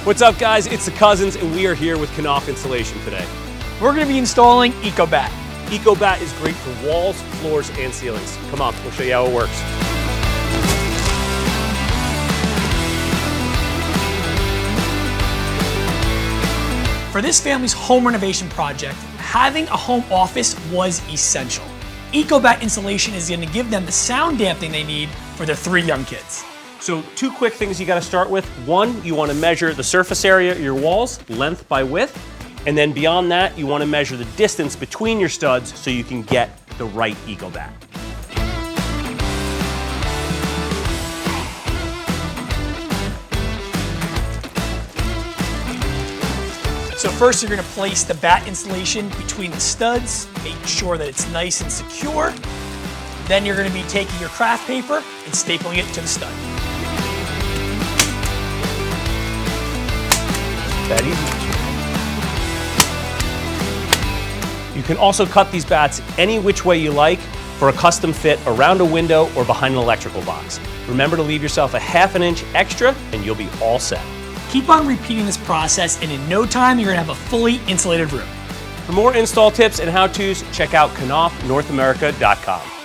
What's up, guys? It's the Cousins, and we are here with Knauf Insulation today. We're going to be installing EcoBatt. EcoBatt is great for walls, floors, and ceilings. Come on, we'll show you how it works. For this family's home renovation project, having a home office was essential. EcoBatt insulation is going to give them the sound dampening they need for their 3 young kids. So 2 quick things you got to start with. 1, you want to measure the surface area of your walls, length by width. And then beyond that, you want to measure the distance between your studs so you can get the right EcoBatt. So first you're going to place the batt insulation between the studs, make sure that it's nice and secure. Then you're going to be taking your craft paper and stapling it to the stud. That easy. You can also cut these batts any which way you like for a custom fit around a window or behind an electrical box. Remember to leave yourself a ½ inch extra and you'll be all set. Keep on repeating this process and in no time you're going to have a fully insulated room. For more install tips and how-tos, check out KnaufNorthAmerica.com.